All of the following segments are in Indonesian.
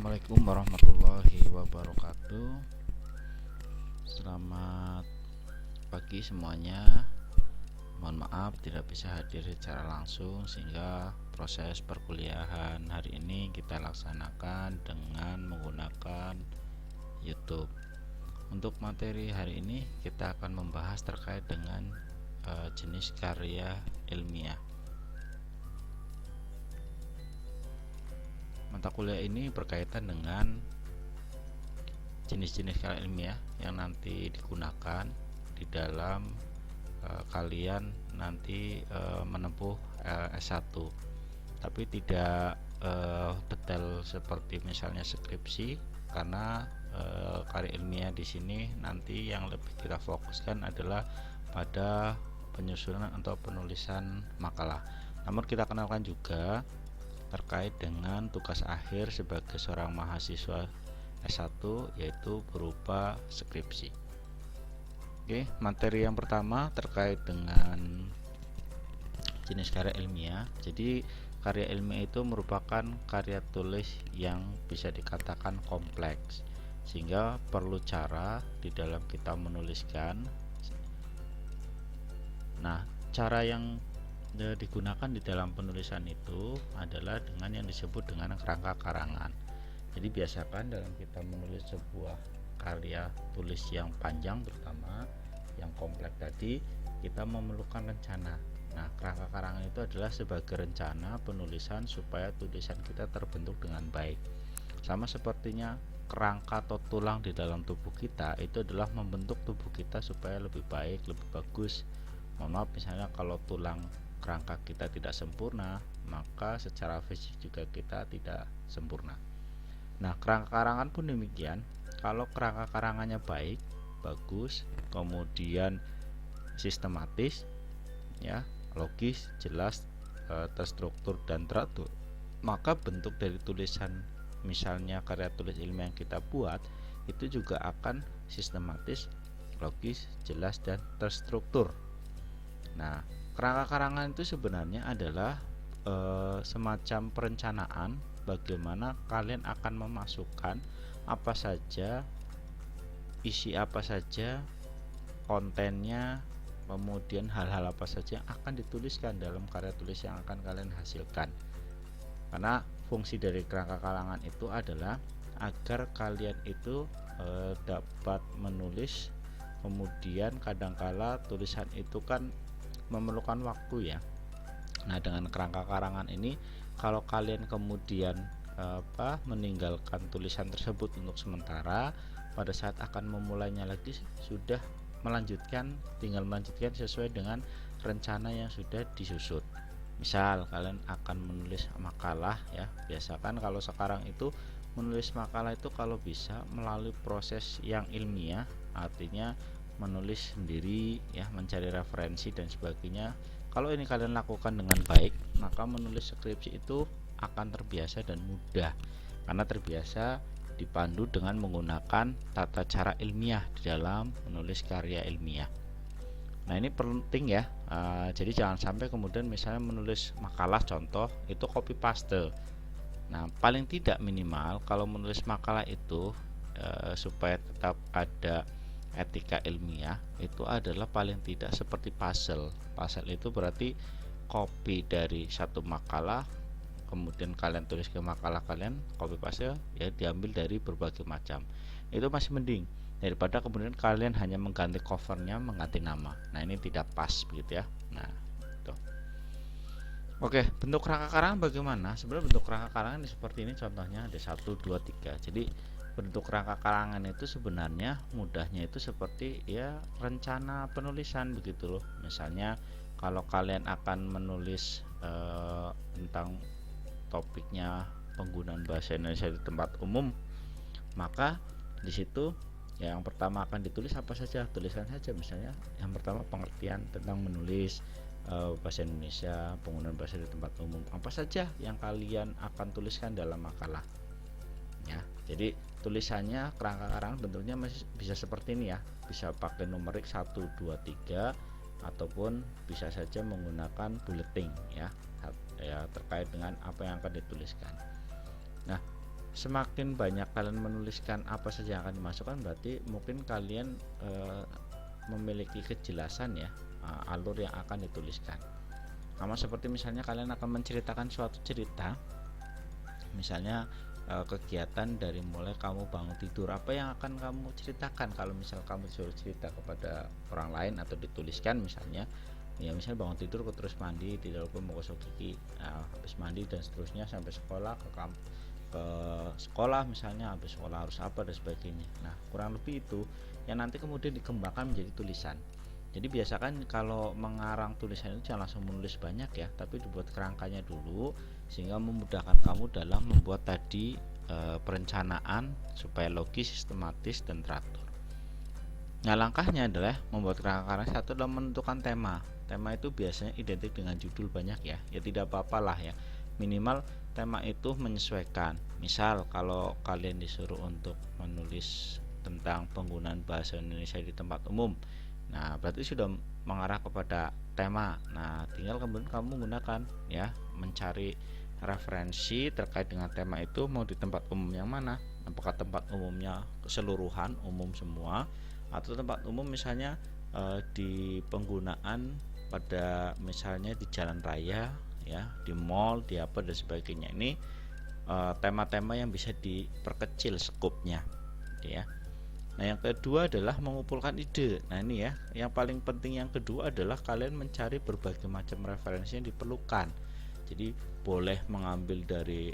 Assalamualaikum warahmatullahi wabarakatuh. Selamat pagi semuanya. Mohon maaf tidak bisa hadir secara langsung sehingga proses perkuliahan hari ini kita laksanakan dengan menggunakan YouTube. Untuk materi hari ini kita akan membahas terkait dengan jenis karya ilmiah. Mata kuliah ini berkaitan dengan jenis-jenis karya ilmiah yang nanti digunakan di dalam kalian nanti menempuh S1, tapi tidak detail seperti misalnya skripsi, karena karya ilmiah di sini nanti yang lebih kita fokuskan adalah pada penyusunan atau penulisan makalah. Namun kita kenalkan juga terkait dengan tugas akhir sebagai seorang mahasiswa S1, yaitu berupa skripsi. Oke, materi yang pertama terkait dengan jenis karya ilmiah. Jadi karya ilmiah itu merupakan karya tulis yang bisa dikatakan kompleks, sehingga perlu cara di dalam kita menuliskan. Nah, cara yang digunakan di dalam penulisan itu adalah dengan yang disebut dengan kerangka karangan. Jadi biasakan dalam kita menulis sebuah karya tulis yang panjang, terutama yang kompleks tadi, kita memerlukan rencana. Nah, kerangka karangan itu adalah sebagai rencana penulisan supaya tulisan kita terbentuk dengan baik. Sama sepertinya kerangka atau tulang di dalam tubuh kita itu adalah membentuk tubuh kita supaya lebih baik, lebih bagus. Mohon maaf, misalnya kalau tulang kerangka kita tidak sempurna, maka secara fisik juga kita tidak sempurna. Nah, kerangka karangan pun demikian. Kalau kerangka karangannya baik, bagus, kemudian sistematis, ya, logis, jelas, terstruktur dan teratur, maka bentuk dari tulisan, misalnya karya tulis ilmiah yang kita buat, itu juga akan sistematis, logis, jelas dan terstruktur. Nah, kerangka karangan itu sebenarnya adalah semacam perencanaan bagaimana kalian akan memasukkan apa saja, isi apa saja, kontennya, kemudian hal-hal apa saja yang akan dituliskan dalam karya tulis yang akan kalian hasilkan. Karena fungsi dari kerangka karangan itu adalah agar kalian itu dapat menulis, kemudian kadangkala tulisan itu kan memerlukan waktu, ya. Nah, dengan kerangka karangan ini, kalau kalian kemudian meninggalkan tulisan tersebut untuk sementara, pada saat akan memulainya lagi sudah tinggal melanjutkan sesuai dengan rencana yang sudah disusun. Misal kalian akan menulis makalah, ya, biasakan kalau sekarang itu menulis makalah itu kalau bisa melalui proses yang ilmiah, artinya menulis sendiri, ya, mencari referensi dan sebagainya. Kalau ini kalian lakukan dengan baik, maka menulis skripsi itu akan terbiasa dan mudah, karena terbiasa dipandu dengan menggunakan tata cara ilmiah di dalam menulis karya ilmiah. Nah, ini penting, ya. Jadi jangan sampai kemudian misalnya menulis makalah contoh itu copy paste. Nah, paling tidak minimal kalau menulis makalah itu supaya tetap ada etika ilmiah, itu adalah paling tidak seperti puzzle. Puzzle itu berarti copy dari satu makalah, kemudian kalian tulis ke makalah kalian, copy paste, ya, diambil dari berbagai macam. Itu masih mending daripada kemudian kalian hanya mengganti covernya, mengganti nama. Nah, ini tidak pas begitu, ya. Nah, itu. Oke, bentuk kerangka karangan bagaimana? Sebenarnya bentuk kerangka karangan seperti ini, contohnya ada 1, 2, 3. Jadi bentuk kerangka karangan itu sebenarnya mudahnya itu seperti, ya, rencana penulisan begitu loh. Misalnya kalau kalian akan menulis tentang topiknya penggunaan bahasa Indonesia di tempat umum, maka di situ yang pertama akan ditulis apa saja, tulisan saja. Misalnya yang pertama pengertian tentang menulis bahasa Indonesia, penggunaan bahasa di tempat umum, apa saja yang kalian akan tuliskan dalam makalah, ya. Jadi tulisannya kerangka karangan bentuknya masih bisa seperti ini, ya, bisa pakai numerik 1, 2, 3 ataupun bisa saja menggunakan bulleting, ya, terkait dengan apa yang akan dituliskan. Nah, semakin banyak kalian menuliskan apa saja yang akan dimasukkan, berarti mungkin kalian memiliki kejelasan ya alur yang akan dituliskan. Sama seperti misalnya kalian akan menceritakan suatu cerita, misalnya kegiatan dari mulai kamu bangun tidur, apa yang akan kamu ceritakan. Kalau misal kamu disuruh cerita kepada orang lain atau dituliskan misalnya, ya misal bangun tidur terus mandi, tidak lupa menggosok gigi, habis mandi dan seterusnya sampai sekolah, ke sekolah misalnya, habis sekolah harus apa dan sebagainya. Nah kurang lebih itu yang nanti kemudian dikembangkan menjadi tulisan. Jadi biasakan kalau mengarang tulisan itu jangan langsung menulis banyak ya, tapi dibuat kerangkanya dulu sehingga memudahkan kamu dalam membuat tadi perencanaan supaya logis, sistematis dan teratur. Nah langkahnya adalah membuat kerangka. Satu adalah menentukan tema. Tema itu biasanya identik dengan judul banyak ya, ya tidak apa-apalah ya, minimal tema itu menyesuaikan. Misal kalau kalian disuruh untuk menulis tentang penggunaan bahasa Indonesia di tempat umum, nah berarti sudah mengarah kepada tema. Nah tinggal kemudian kamu menggunakan ya, mencari referensi terkait dengan tema itu, mau di tempat umum yang mana, apakah tempat umumnya keseluruhan umum semua, atau tempat umum misalnya di penggunaan pada misalnya di jalan raya ya, di mall, di apa dan sebagainya. Ini tema-tema yang bisa diperkecil skupnya ya. Nah yang kedua adalah mengumpulkan ide. Nah ini ya, yang paling penting yang kedua adalah kalian mencari berbagai macam referensi yang diperlukan. Jadi boleh mengambil dari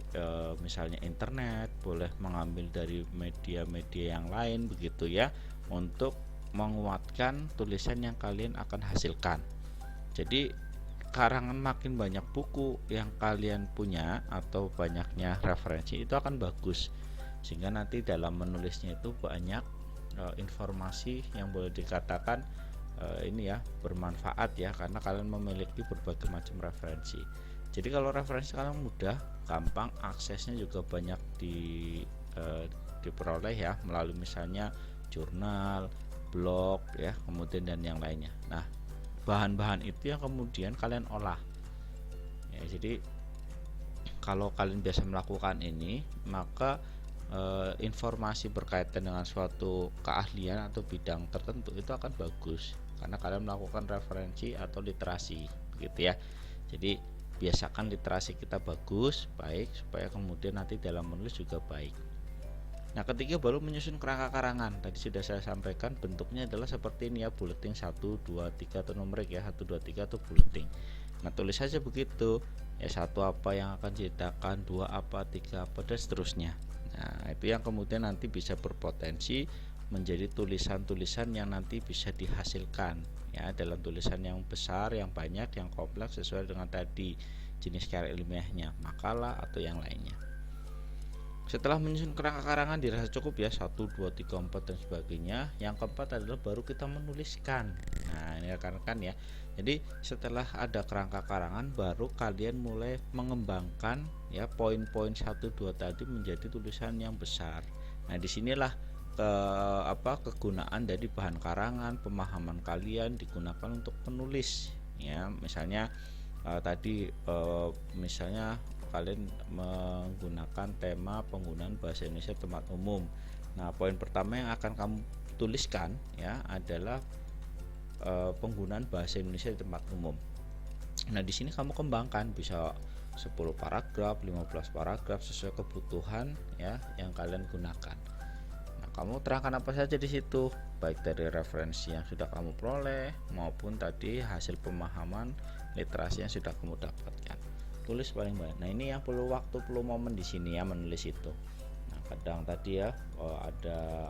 misalnya internet, boleh mengambil dari media-media yang lain begitu ya, untuk menguatkan tulisan yang kalian akan hasilkan. Jadi karangan makin banyak buku yang kalian punya atau banyaknya referensi itu akan bagus, sehingga nanti dalam menulisnya itu banyak informasi yang boleh dikatakan ini ya bermanfaat ya, karena kalian memiliki berbagai macam referensi. Jadi kalau referensi kalian mudah, gampang, aksesnya juga banyak diperoleh ya, melalui misalnya jurnal, blog ya, kemudian dan yang lainnya. Nah bahan-bahan itu yang kemudian kalian olah ya. Jadi kalau kalian biasa melakukan ini, maka informasi berkaitan dengan suatu keahlian atau bidang tertentu itu akan bagus karena kalian melakukan referensi atau literasi begitu ya. Jadi biasakan literasi kita bagus, baik, supaya kemudian nanti dalam menulis juga baik. Nah ketiga baru menyusun kerangka karangan. Tadi sudah saya sampaikan bentuknya adalah seperti ini ya, bulletin 1, 2, 3 atau numerik ya, 1, 2, 3 atau bulletin. Nah tulis saja begitu ya, 1 apa yang akan diceritakan, 2 apa, 3 apa dan seterusnya. Nah itu yang kemudian nanti bisa berpotensi menjadi tulisan-tulisan yang nanti bisa dihasilkan ya, dalam tulisan yang besar, yang banyak, yang kompleks sesuai dengan tadi jenis karya ilmiahnya, makalah atau yang lainnya. Setelah menyusun kerangka karangan dirasa cukup ya, 1, 2, 3, 4 dan sebagainya. Yang keempat adalah baru kita menuliskan. Nah ini rekan-rekan ya, jadi setelah ada kerangka karangan baru kalian mulai mengembangkan ya poin-poin 1, 2 tadi menjadi tulisan yang besar. Nah disinilah kegunaan dari bahan karangan, pemahaman kalian digunakan untuk menulis ya. Misalnya misalnya kalian menggunakan tema penggunaan bahasa Indonesia tempat umum. Nah poin pertama yang akan kamu tuliskan ya adalah penggunaan bahasa Indonesia di tempat umum. Nah di sini kamu kembangkan, bisa 10 paragraf, 15 paragraf sesuai kebutuhan ya yang kalian gunakan. Kamu terangkan apa saja di situ, baik dari referensi yang sudah kamu peroleh maupun tadi hasil pemahaman literasi yang sudah kamu dapatkan. Tulis paling banyak. Nah ini yang perlu waktu, perlu momen di sini ya menulis itu. Nah kadang tadi ya ada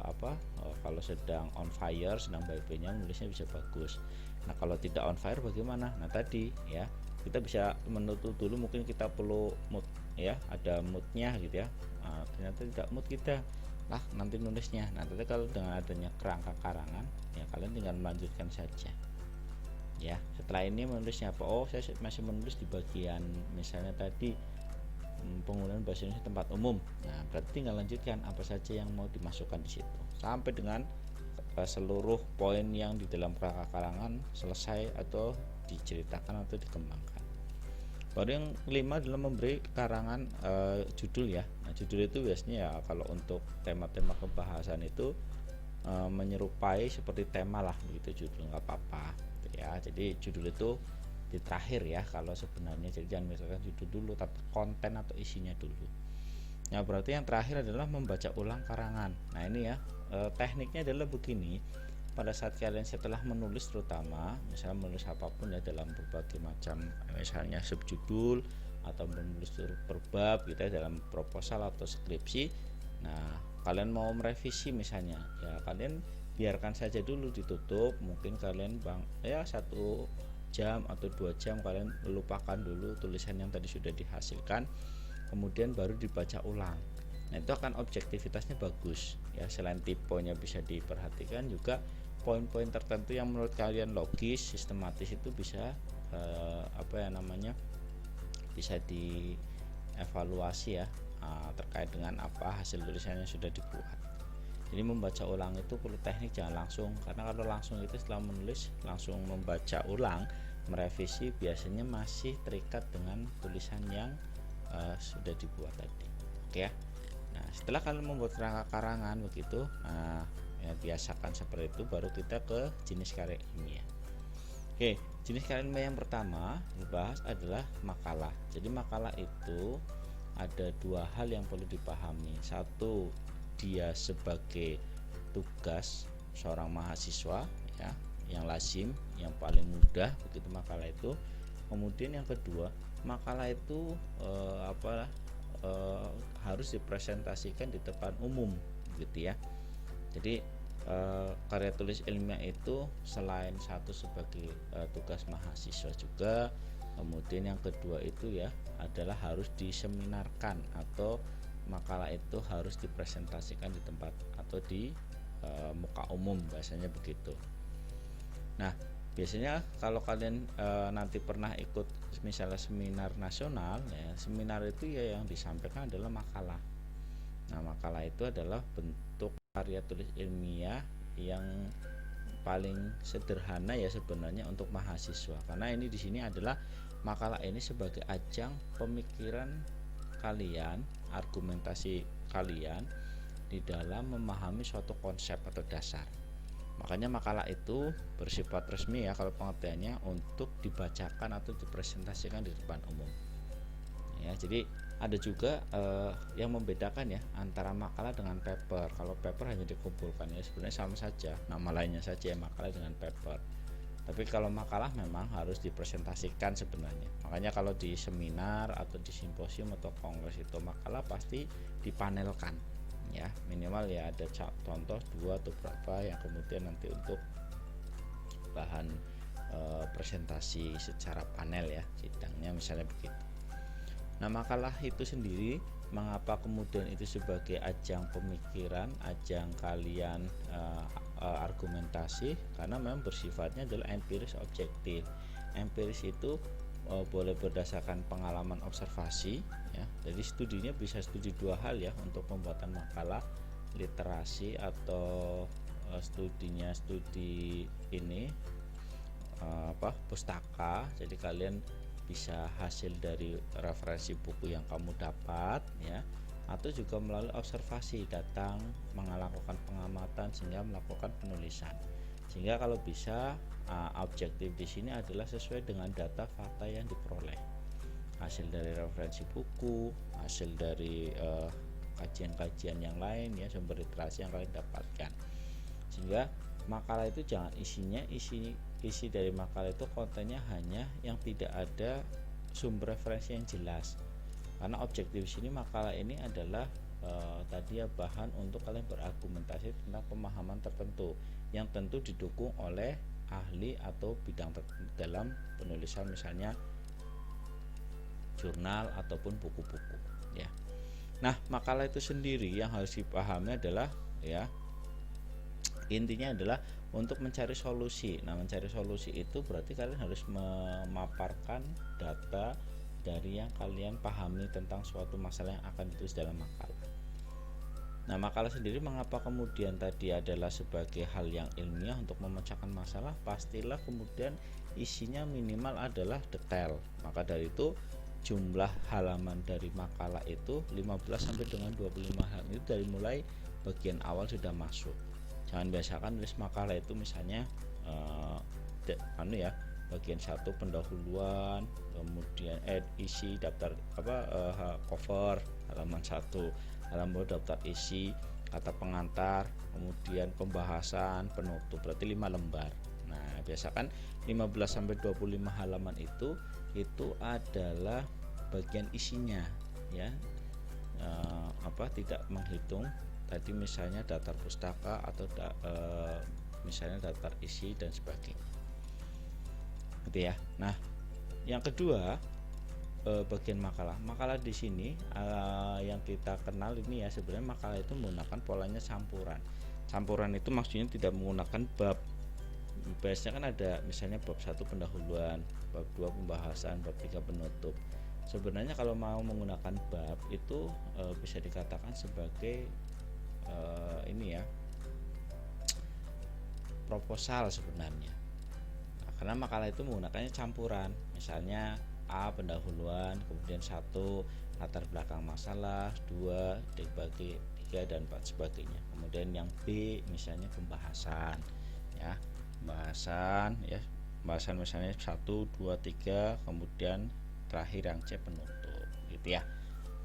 kalau sedang on fire, sedang baik-baiknya menulisnya bisa bagus. Nah kalau tidak on fire bagaimana? Nah tadi ya kita bisa menutup dulu, mungkin kita perlu mood ya, ada moodnya gitu ya. Nah, ternyata tidak mood kita lah nanti nulisnya. Nah tapi kalau dengan adanya kerangka karangan ya kalian tinggal melanjutkan saja ya. Setelah ini menulisnya apa? Oh saya masih menulis di bagian misalnya tadi penggunaan bahasa Indonesia tempat umum. Nah berarti tinggal lanjutkan apa saja yang mau dimasukkan di situ sampai dengan seluruh poin yang di dalam kerangka karangan selesai atau diceritakan atau dikembangkan. Baru yang kelima adalah memberi karangan judul ya. Nah, judul itu biasanya ya kalau untuk tema-tema kebahasan itu menyerupai seperti tema lah begitu, judul nggak apa-apa gitu ya. Jadi judul itu di terakhir ya kalau sebenarnya, jadi jangan misalkan judul dulu tapi konten atau isinya dulu. Nah, berarti yang terakhir adalah membaca ulang karangan. Nah, ini ya tekniknya adalah begini. Pada saat kalian setelah menulis, terutama misalnya menulis apapun ya dalam berbagai macam misalnya subjudul atau menulis per bab gitu ya dalam proposal atau skripsi. Nah, kalian mau merevisi misalnya ya kalian biarkan saja dulu ditutup, mungkin kalian 1 jam atau 2 jam kalian lupakan dulu tulisan yang tadi sudah dihasilkan, kemudian baru dibaca ulang. Nah, itu akan objektivitasnya bagus ya. Selain tipenya bisa diperhatikan, juga poin-poin tertentu yang menurut kalian logis, sistematis itu bisa bisa dievaluasi ya terkait dengan apa hasil tulisannya sudah dibuat. Jadi membaca ulang itu perlu teknik, jangan langsung, karena kalau langsung itu setelah menulis langsung membaca ulang, merevisi, biasanya masih terikat dengan tulisan yang sudah dibuat tadi. Oke ya. Nah, setelah kalian membuat kerangka karangan begitu, ya, biasakan seperti itu, baru kita ke jenis karya ilmiah. Oke, jenis karya ilmiah yang pertama dibahas adalah makalah. Jadi makalah itu ada 2 hal yang perlu dipahami. Satu, dia sebagai tugas seorang mahasiswa ya, yang lazim, yang paling mudah begitu makalah itu. Kemudian yang kedua, makalah itu harus dipresentasikan di depan umum gitu ya. Jadi karya tulis ilmiah itu selain satu sebagai tugas mahasiswa juga, kemudian yang kedua itu ya adalah harus diseminarkan, atau makalah itu harus dipresentasikan di tempat atau di muka umum, bahasanya begitu. Nah, biasanya kalau kalian nanti pernah ikut misalnya seminar nasional ya, seminar itu ya yang disampaikan adalah makalah. Nah, makalah itu adalah bentuk karya tulis ilmiah yang paling sederhana ya sebenarnya untuk mahasiswa, karena ini di sini adalah makalah ini sebagai ajang pemikiran kalian, argumentasi kalian di dalam memahami suatu konsep atau dasar. Makanya makalah itu bersifat resmi ya kalau pengertiannya, untuk dibacakan atau dipresentasikan di depan umum. Ya, jadi ada juga yang membedakan ya antara makalah dengan paper. Kalau paper hanya dikumpulkan ya sebenarnya sama saja, nama lainnya saja ya, makalah dengan paper. Tapi kalau makalah memang harus dipresentasikan sebenarnya. Makanya kalau di seminar atau di simposium atau kongres itu makalah pasti dipanelkan ya, minimal ya ada contoh 2 atau berapa yang kemudian nanti untuk bahan presentasi secara panel ya, sidangnya misalnya begitu. Nah, makalah itu sendiri mengapa kemudian itu sebagai ajang pemikiran, ajang kalian argumentasi, karena memang bersifatnya adalah empiris objektif. Empiris itu boleh berdasarkan pengalaman observasi ya. Jadi studinya bisa studi 2 hal ya untuk pembuatan makalah, literasi atau studi ini pustaka. Jadi kalian bisa hasil dari referensi buku yang kamu dapat ya, atau juga melalui observasi, datang melakukan pengamatan sehingga melakukan penulisan. Sehingga kalau bisa objektif di sini adalah sesuai dengan data fakta yang diperoleh, hasil dari referensi buku, hasil dari kajian-kajian yang lain ya, sumber literasi yang kalian dapatkan. Sehingga makalah itu jangan isi dari makalah itu kontennya hanya yang tidak ada sumber referensi yang jelas, karena objektif di sini makalah ini adalah tadi ya bahan untuk kalian berargumentasi tentang pemahaman tertentu yang tentu didukung oleh ahli atau bidang dalam penulisan, misalnya jurnal ataupun buku-buku ya. Nah, makalah itu sendiri yang harus dipahami adalah ya, intinya adalah untuk mencari solusi. Nah, mencari solusi itu berarti kalian harus memaparkan data dari yang kalian pahami tentang suatu masalah yang akan ditulis dalam makalah. Nah, makalah sendiri mengapa kemudian tadi adalah sebagai hal yang ilmiah untuk memecahkan masalah, pastilah kemudian isinya minimal adalah detail. Maka dari itu jumlah halaman dari makalah itu 15 sampai dengan 25 halaman, itu dari mulai bagian awal sudah masuk. Jangan biasakan tulis makalah itu misalnya bagian 1 pendahuluan, kemudian isi daftar cover halaman 1, halaman daftar isi, kata pengantar, kemudian pembahasan, penutup, berarti 5 lembar. Nah, biasakan 15 sampai 25 halaman itu adalah bagian isinya ya. Tidak menghitung tadi misalnya daftar pustaka atau misalnya daftar isi dan sebagainya. Gitu ya. Nah, yang kedua bagian makalah. Makalah di sini yang kita kenal ini ya, sebenarnya makalah itu menggunakan polanya campuran. Campuran itu maksudnya tidak menggunakan bab. Biasanya kan ada misalnya bab 1 pendahuluan, bab 2 pembahasan, bab 3 penutup. Sebenarnya kalau mau menggunakan bab itu bisa dikatakan sebagai proposal sebenarnya. Nah, karena makalah itu menggunakannya campuran. Misalnya A pendahuluan, kemudian 1 latar belakang masalah, 2 dibagi 3 dan 4 sebagainya. Kemudian yang B misalnya pembahasan ya. Pembahasan misalnya 1, 2, 3, kemudian terakhir yang C penutup gitu ya.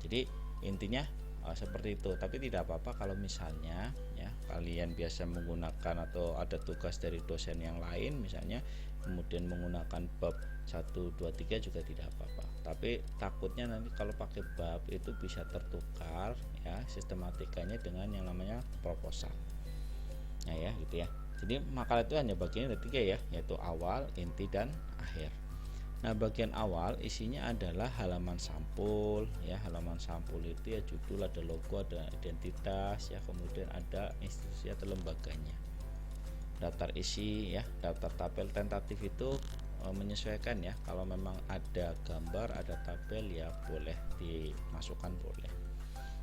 Jadi intinya seperti itu. Tapi tidak apa-apa kalau misalnya ya kalian biasa menggunakan atau ada tugas dari dosen yang lain misalnya kemudian menggunakan bab 1, 2, 3 juga tidak apa-apa. Tapi takutnya nanti kalau pakai bab itu bisa tertukar ya sistematikanya dengan yang namanya proposal. Nah ya gitu ya. Jadi makalah itu hanya bagian ada 3 ya, yaitu awal, inti dan akhir. Nah, bagian awal isinya adalah halaman sampul ya. Halaman sampul itu ya judul, ada logo, ada identitas ya, kemudian ada institusi atau lembaganya. Daftar isi ya, daftar tabel tentatif itu menyesuaikan ya. Kalau memang ada gambar, ada tabel ya boleh dimasukkan boleh.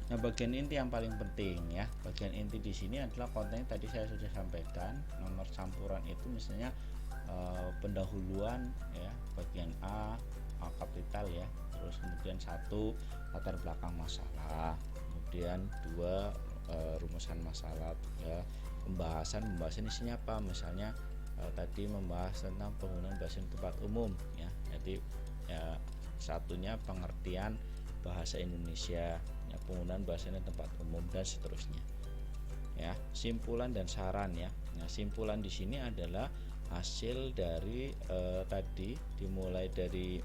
Nah, bagian inti yang paling penting ya. Bagian inti di sini adalah konten tadi saya sudah sampaikan. Nomor campuran itu misalnya pendahuluan ya, bagian A kapital ya. Terus kemudian 1 latar belakang masalah, kemudian 2 rumusan masalah, 3 pembahasan isinya apa? Misalnya tadi membahas tentang penggunaan bahasa tempat umum ya. Jadi ya, satunya pengertian bahasa Indonesia ya, penggunaan bahasanya tempat umum dan seterusnya ya. Simpulan dan saran ya. Nah, simpulan di sini adalah hasil dari tadi dimulai dari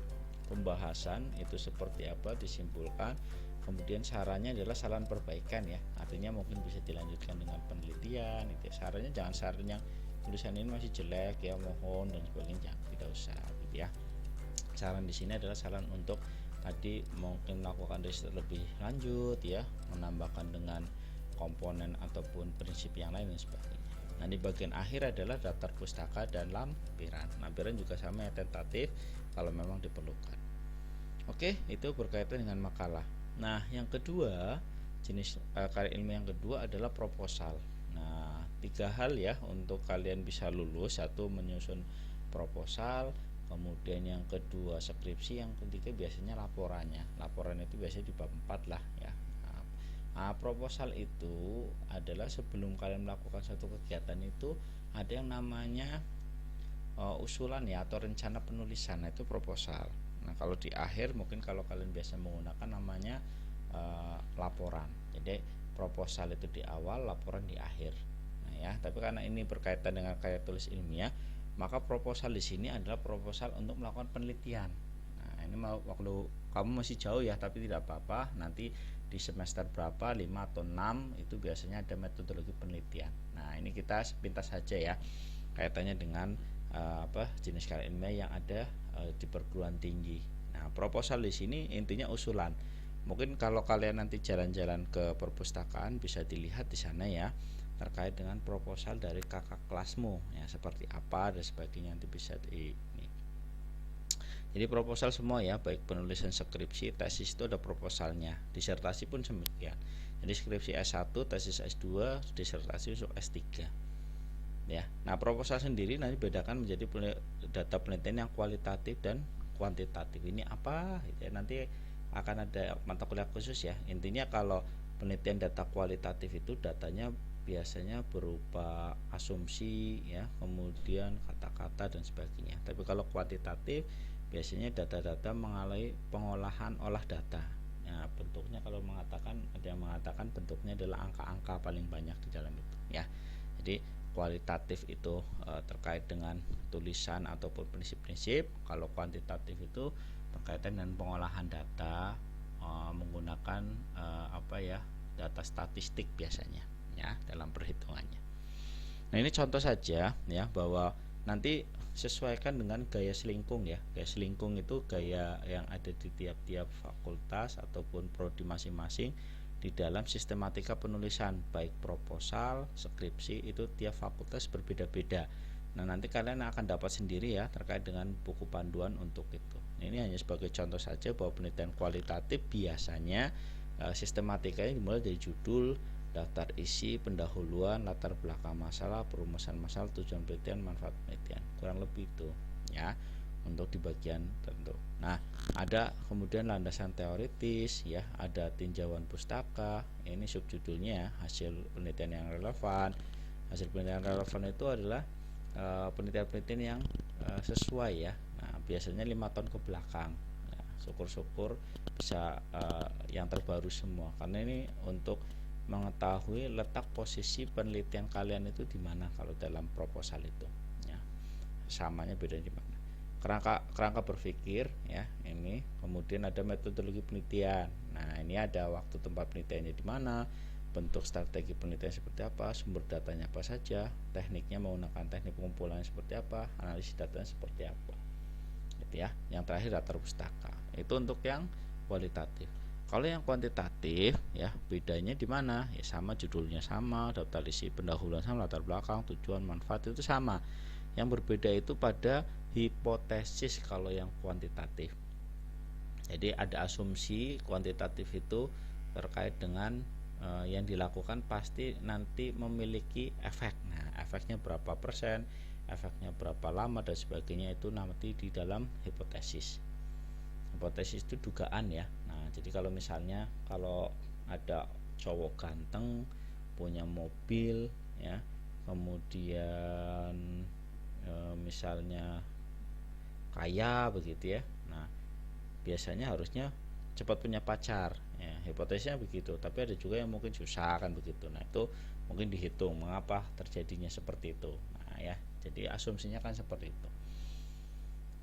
pembahasan itu seperti apa disimpulkan, kemudian sarannya adalah saran perbaikan ya, artinya mungkin bisa dilanjutkan dengan penelitian itu ya. Sarannya jangan saran yang tulisan ini masih jelek ya, mohon dan sebagainya, tidak usah gitu ya. Saran di sini adalah saran untuk tadi mungkin melakukan riset lebih lanjut ya, menambahkan dengan komponen ataupun prinsip yang lain dan sebagainya. Nah, di bagian akhir adalah daftar pustaka dan lampiran. Lampiran juga sama ya, tentatif kalau memang diperlukan. Oke, itu berkaitan dengan makalah. Nah, yang kedua, jenis karya ilmiah yang kedua adalah proposal. Nah, 3 hal ya untuk kalian bisa lulus. 1 menyusun proposal, kemudian yang kedua skripsi, yang ketiga biasanya laporannya. Laporan itu biasanya di bab 4 lah ya. Nah, proposal itu adalah sebelum kalian melakukan satu kegiatan itu ada yang namanya usulan ya atau rencana penulisan. Nah, itu proposal. Nah, kalau di akhir mungkin kalau kalian biasa menggunakan namanya laporan. Jadi proposal itu di awal, laporan di akhir. Nah ya, tapi karena ini berkaitan dengan karya tulis ilmiah, maka proposal di sini adalah proposal untuk melakukan penelitian. Nah, ini waktu kamu masih jauh ya, tapi tidak apa-apa. Nanti di semester berapa, 5 atau 6 itu biasanya ada metodologi penelitian. Nah, ini kita sepintas saja ya kaitannya dengan jenis karya ilmiah yang ada di perguruan tinggi. Nah, proposal di sini intinya usulan. Mungkin kalau kalian nanti jalan-jalan ke perpustakaan bisa dilihat di sana ya terkait dengan proposal dari kakak kelasmu ya, seperti apa dan sebagainya, nanti bisa ini. Jadi proposal semua ya, baik penulisan skripsi, tesis itu ada proposalnya. Disertasi pun demikian. Jadi skripsi S1, tesis S2, disertasi untuk S3. Ya. Nah, proposal sendiri nanti bedakan menjadi data penelitian yang kualitatif dan kuantitatif ini apa gitu ya. Nanti akan ada mata kuliah khusus ya. Intinya kalau penelitian data kualitatif itu datanya biasanya berupa asumsi ya, kemudian kata-kata dan sebagainya. Tapi kalau kuantitatif biasanya data-data mengalami pengolahan olah data. Nah, bentuknya kalau ada yang mengatakan bentuknya adalah angka-angka paling banyak di dalam itu ya. Jadi kualitatif itu terkait dengan tulisan ataupun prinsip-prinsip. Kalau kuantitatif itu berkaitan dengan pengolahan data menggunakan data statistik biasanya ya dalam perhitungannya. Nah, ini contoh saja ya, bahwa nanti sesuaikan dengan gaya selingkung ya. Gaya selingkung itu gaya yang ada di tiap-tiap fakultas ataupun prodi masing-masing di dalam sistematika penulisan, baik proposal, skripsi, itu tiap fakultas berbeda-beda. Nah, nanti kalian akan dapat sendiri ya terkait dengan buku panduan untuk itu. Ini hanya sebagai contoh saja bahwa penelitian kualitatif biasanya sistematikanya dimulai dari judul, daftar isi, pendahuluan, latar belakang masalah, perumusan masalah, tujuan penelitian, manfaat penelitian. Kurang lebih itu ya untuk di bagian tertentu. Nah, ada kemudian landasan teoritis ya, ada tinjauan pustaka. Ini subjudulnya hasil penelitian yang relevan. Hasil penelitian yang relevan itu adalah penelitian-penelitian yang sesuai ya. Nah, biasanya 5 tahun ke belakang. Nah, syukur-syukur bisa yang terbaru semua, karena ini untuk mengetahui letak posisi penelitian kalian itu di mana kalau dalam proposal itu ya. Samanya beda di mana. Kerangka berpikir ya, ini kemudian ada metodologi penelitian. Nah, ini ada waktu tempat penelitiannya di mana, bentuk strategi penelitian seperti apa, sumber datanya apa saja, tekniknya menggunakan teknik pengumpulannya seperti apa, analisis datanya seperti apa gitu ya. Yang terakhir latar pustaka. Itu untuk yang kualitatif. Kalau yang kuantitatif ya, bedanya di mana? Ya sama, judulnya sama, daftar isi, pendahuluan sama, latar belakang, tujuan, manfaat itu sama. Yang berbeda itu pada hipotesis kalau yang kuantitatif. Jadi ada asumsi kuantitatif itu terkait dengan yang dilakukan pasti nanti memiliki efek. Nah, efeknya berapa persen, efeknya berapa lama dan sebagainya itu nanti di dalam hipotesis. Hipotesis itu dugaan ya. Nah, jadi kalau misalnya ada cowok ganteng punya mobil ya, kemudian misalnya kaya begitu ya. Nah, biasanya harusnya cepat punya pacar ya, hipotesisnya begitu. Tapi ada juga yang mungkin susah kan begitu. Nah, itu mungkin dihitung mengapa terjadinya seperti itu. Nah ya, jadi asumsinya kan seperti itu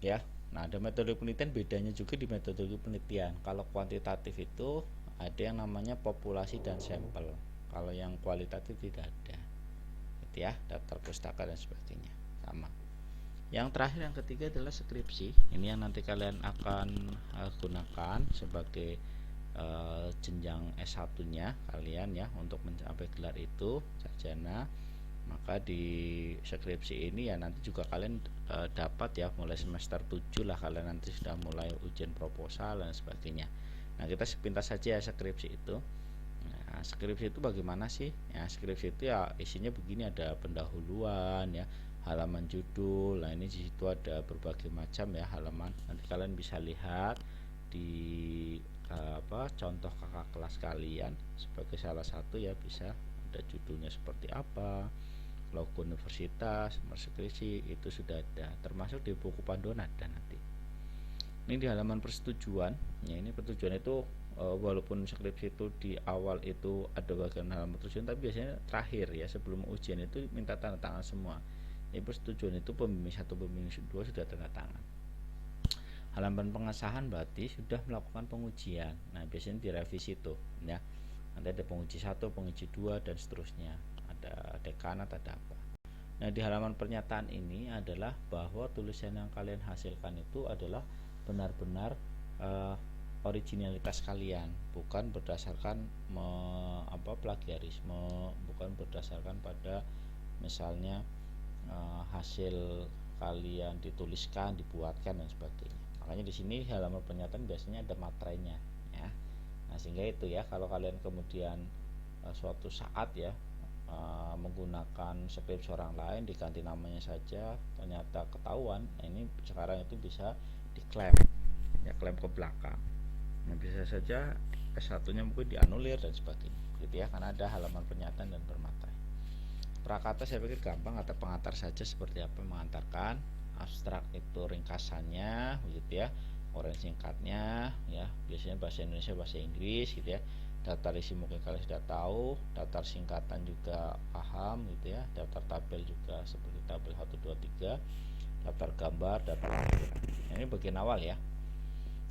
ya. Nah, ada metode penelitian, bedanya juga di metodologi penelitian. Kalau kuantitatif itu ada yang namanya populasi dan sampel. Kalau yang kualitatif tidak ada. Gitu ya, daftar pustaka dan sebagainya. Sama. Yang terakhir, yang ketiga adalah skripsi. Ini yang nanti kalian akan gunakan sebagai jenjang S1-nya kalian ya, untuk mencapai gelar itu sarjana. Maka di skripsi ini ya nanti juga kalian dapat ya, mulai semester 7 lah kalian nanti sudah mulai ujian proposal dan sebagainya. Nah, kita sepintas saja ya skripsi itu. Nah, skripsi itu bagaimana sih? Ya, skripsi itu ya isinya begini, ada pendahuluan ya, halaman judul. Nah, ini di situ ada berbagai macam ya halaman. Nanti kalian bisa lihat di contoh kakak kelas kalian sebagai salah satu ya, bisa ada judulnya seperti apa, logo universitas, skripsi itu sudah ada, termasuk di buku panduan ada nanti. Ini di halaman persetujuan ya, ini persetujuan itu walaupun skripsi itu di awal itu ada bagian halaman persetujuan, tapi biasanya terakhir ya sebelum ujian itu minta tanda tangan semua. Ini persetujuan itu pembimbing 1, pembimbing 2 sudah tanda tangan. Halaman pengesahan berarti sudah melakukan pengujian. Nah, biasanya direvisi tuh ya. Nanti ada penguji 1, penguji 2 dan seterusnya. Ada dekanat, ada apa. Nah, di halaman pernyataan ini adalah bahwa tulisan yang kalian hasilkan itu adalah benar-benar originalitas kalian, bukan berdasarkan plagiarisme, bukan berdasarkan pada misalnya hasil kalian dituliskan, dibuatkan dan sebagainya. Makanya di sini halaman pernyataan biasanya ada materainya ya. Nah, sehingga itu ya, kalau kalian kemudian suatu saat ya menggunakan skripsi orang lain diganti namanya saja ternyata ketahuan, nah ini sekarang itu bisa diklaim, ya klaim ke belakang. Nah, bisa saja S1-nya mungkin dianulir dan sebagainya, gitu ya, karena ada halaman pernyataan dan bermaterai. Prakata saya pikir gampang, kata pengantar saja seperti apa mengantarkan. Abstrak itu ringkasannya, gitu ya, orang singkatnya, ya, biasanya bahasa Indonesia, bahasa Inggris, gitu ya. Daftar isi mungkin kalian sudah tahu, daftar singkatan juga paham, gitu ya. Daftar tabel juga seperti tabel 1, 2, 3, daftar gambar, daftar lampiran. Nah, ini bagian awal ya.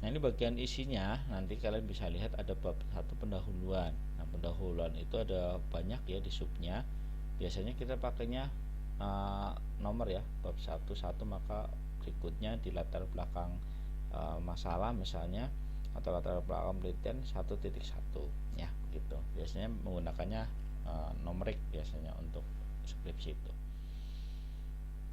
Nah, ini bagian isinya, nanti kalian bisa lihat ada bab 1 pendahuluan. Nah, pendahuluan itu ada banyak ya di subnya. Biasanya kita pakainya nomor ya, bab 1, maka berikutnya di latar belakang masalah misalnya, atau latar belakang penelitian 1.1 ya, gitu. Biasanya menggunakannya numerik biasanya untuk skripsi itu.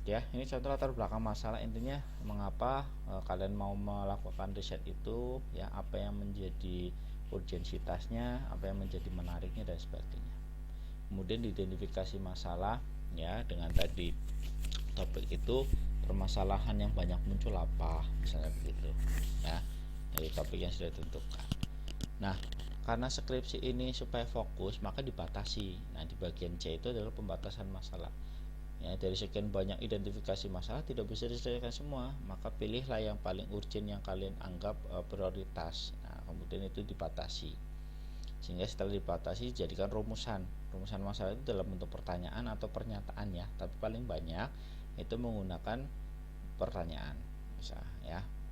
Ya, ini contoh latar belakang masalah, intinya mengapa kalian mau melakukan riset itu, ya, apa yang menjadi urgensitasnya, apa yang menjadi menariknya dan sebagainya. Kemudian diidentifikasi masalah, ya, dengan tadi topik itu permasalahan yang banyak muncul apa, misalnya begitu, ya, dari topik yang sudah ditentukan. Nah, karena skripsi ini supaya fokus, maka dibatasi. Nah, di bagian C itu adalah pembatasan masalah. Ya, dari sekian banyak identifikasi masalah tidak bisa diselesaikan semua, maka pilihlah yang paling urgent yang kalian anggap prioritas. Nah, kemudian itu dibatasi. Sehingga setelah dibatasi jadikan rumusan masalah itu dalam bentuk pertanyaan atau pernyataan ya, tapi paling banyak itu menggunakan pertanyaan.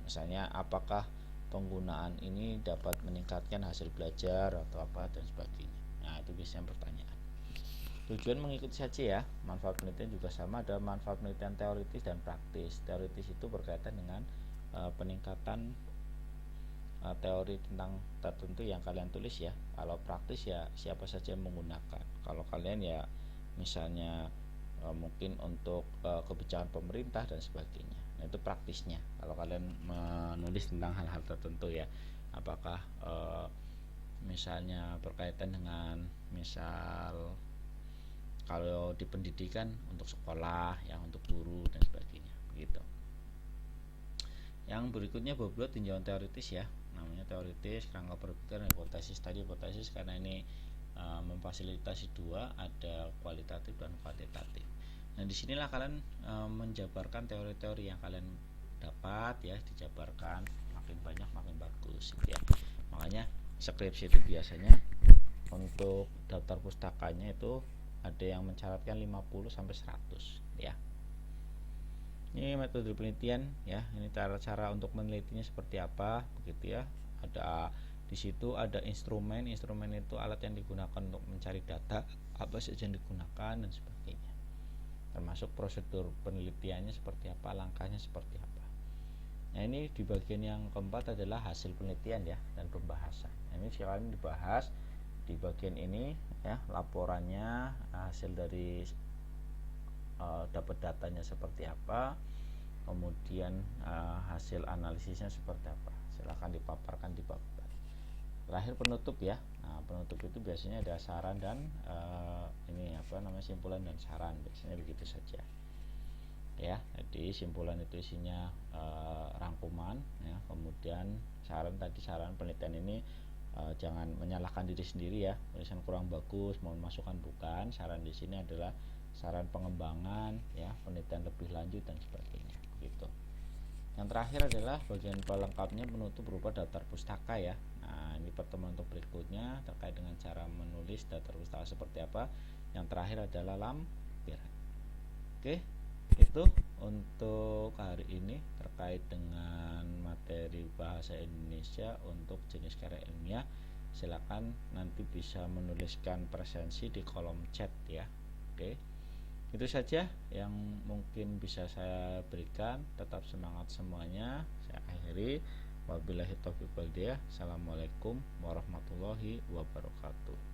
Misalnya apakah penggunaan ini dapat meningkatkan hasil belajar atau apa dan sebagainya. Nah, itu biasanya pertanyaan. Tujuan mengikuti saja ya. Manfaat penelitian juga sama, ada manfaat penelitian teoritis dan praktis. Teoritis itu berkaitan dengan peningkatan teori tentang tertentu yang kalian tulis ya. Kalau praktis ya siapa saja yang menggunakan. Kalau kalian ya misalnya mungkin untuk kebijakan pemerintah dan sebagainya. Nah, itu praktisnya. Kalau kalian menulis tentang hal-hal tertentu ya, apakah misalnya berkaitan dengan misal kalau di pendidikan untuk sekolah, ya, untuk guru dan sebagainya, begitu. Yang berikutnya bab 2 tinjauan teoritis ya, namanya teoritis, kerangka berpikir, hipotesis. Tadi hipotesis karena ini memfasilitasi dua, ada kualitatif dan kuantitatif. Nah, disinilah kalian menjabarkan teori-teori yang kalian dapat ya, dijabarkan, makin banyak makin bagus, gitu ya. Makanya skripsi itu biasanya untuk daftar pustakanya itu ada yang mencatatkan 50 sampai 100 ya. Ini metode penelitian ya, ini cara-cara untuk menelitinya seperti apa, begitu ya. Ada di situ ada instrumen itu alat yang digunakan untuk mencari data, apa saja yang digunakan dan sebagainya. Termasuk prosedur penelitiannya seperti apa, langkahnya seperti apa. Nah, ini di bagian yang keempat adalah hasil penelitian ya dan pembahasan. Nah, ini sekarang dibahas di bagian ini ya, laporannya, hasil dari dapat datanya seperti apa, kemudian hasil analisisnya seperti apa. Silahkan dipaparkan di bab terakhir penutup ya. Nah, penutup itu biasanya ada saran dan simpulan dan saran, biasanya begitu saja ya. Jadi simpulan itu isinya rangkuman ya, kemudian saran penelitian ini jangan menyalahkan diri sendiri ya, tulisan kurang bagus mohon masukan, bukan. Saran di sini adalah saran pengembangan ya, penelitian lebih lanjut dan sebagainya, gitu. Yang terakhir adalah bagian pelengkapnya, penutup berupa daftar pustaka ya. Nah, ini pertemuan untuk berikutnya terkait dengan cara menulis daftar pustaka seperti apa. Yang terakhir adalah lampiran. Oke, itu untuk hari ini terkait dengan materi bahasa Indonesia untuk jenis karya ilmiah. Silakan nanti bisa menuliskan presensi di kolom chat ya. Oke, itu saja yang mungkin bisa saya berikan. Tetap semangat semuanya. Saya akhiri. Wabillahi taufiq wal hidayah. Assalamualaikum warahmatullahi wabarakatuh.